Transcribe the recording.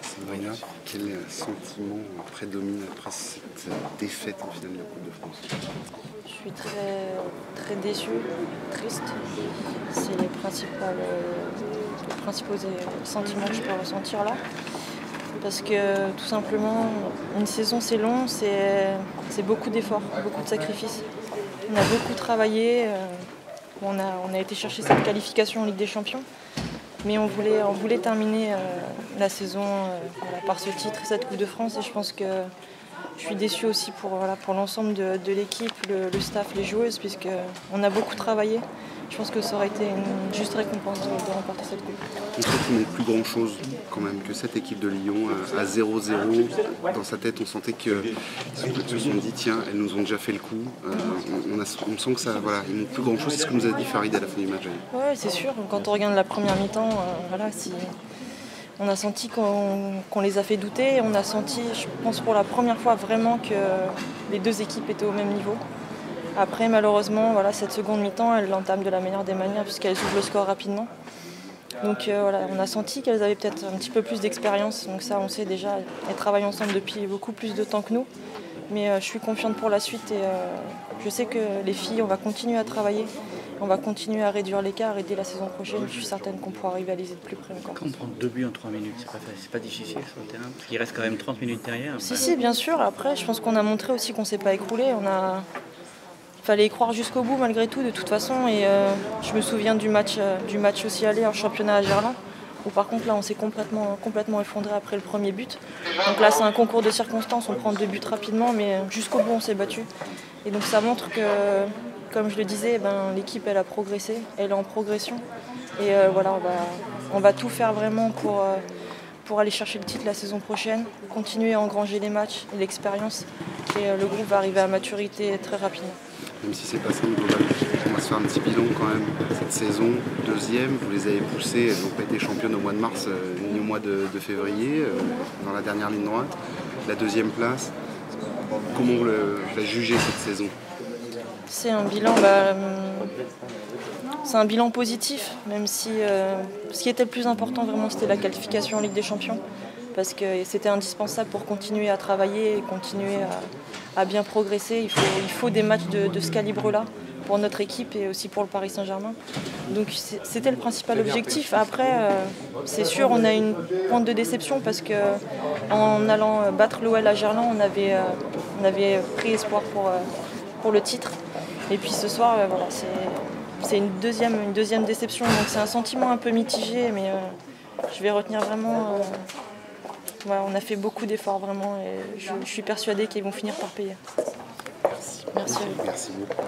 Sabrina, quel sentiment prédomine après cette défaite en finale de la Coupe de France? Je suis très déçue, triste. C'est les principaux sentiments que je peux ressentir là. Parce que tout simplement, une saison c'est long, c'est beaucoup d'efforts, beaucoup de sacrifices. On a beaucoup travaillé, on a été chercher cette qualification en Ligue des Champions. Mais on voulait terminer la saison par ce titre et cette Coupe de France. Et je pense que je suis déçue aussi pour l'ensemble de l'équipe, le staff, les joueuses, puisqu'on a beaucoup travaillé. Je pense que ça aurait été une juste récompense de remporter cette coupe. On sait qu'il ne manque plus grand chose quand même, que cette équipe de Lyon à 0-0. Dans sa tête, on sentait qu'ils se sont dit tiens, elles nous ont déjà fait le coup. On sent que ça, voilà, il ne manque plus grand chose. C'est ce que nous a dit Farid à la fin du match. Oui, c'est sûr. Quand on regarde la première mi-temps, on a senti qu'on les a fait douter. On a senti, je pense pour la première fois vraiment que les deux équipes étaient au même niveau. Après, malheureusement, cette seconde mi-temps, elle l'entame de la meilleure des manières puisqu'elles ouvrent le score rapidement. Donc on a senti qu'elles avaient peut-être un petit peu plus d'expérience. Donc ça, on sait déjà, elles travaillent ensemble depuis beaucoup plus de temps que nous. Mais je suis confiante pour la suite et je sais que les filles, on va continuer à travailler. On va continuer à réduire l'écart et dès la saison prochaine, je suis certaine qu'on pourra rivaliser de plus près encore. Quand on prend 2 buts en 3 minutes, c'est pas difficile sur le terrain parce qu'il reste quand même 30 minutes derrière. Si, bien sûr. Après, je pense qu'on a montré aussi qu'on ne s'est pas écroulé. Il fallait y croire jusqu'au bout malgré tout de toute façon. Et je me souviens du match aussi aller en championnat à Gerland, où par contre là on s'est complètement effondré après le premier but. Donc là c'est un concours de circonstances, on prend 2 buts rapidement, mais jusqu'au bout on s'est battu. Et donc ça montre que, comme je le disais, l'équipe elle a progressé, elle est en progression. Et on va tout faire vraiment pour aller chercher le titre la saison prochaine, continuer à engranger les matchs et l'expérience. Et le groupe va arriver à maturité très rapidement. Même si c'est pas simple, on va se faire un petit bilan quand même. Cette saison, deuxième, vous les avez poussées, elles n'ont pas été championnes au mois de mars ni au mois de février, dans la dernière ligne droite. La deuxième place, comment vous la jugez cette saison? C'est un bilan positif, même si ce qui était le plus important vraiment c'était la qualification en Ligue des Champions. Parce que c'était indispensable pour continuer à travailler et continuer à bien progresser. Il faut des matchs de ce calibre-là pour notre équipe et aussi pour le Paris Saint-Germain. Donc c'était le principal objectif. Après, c'est sûr, on a une pointe de déception parce qu'en allant battre l'OL à Gerland, on avait pris espoir pour le titre. Et puis ce soir, c'est une deuxième déception. Donc c'est un sentiment un peu mitigé, mais je vais retenir vraiment... on a fait beaucoup d'efforts vraiment et je suis persuadée qu'ils vont finir par payer. Merci. Merci beaucoup.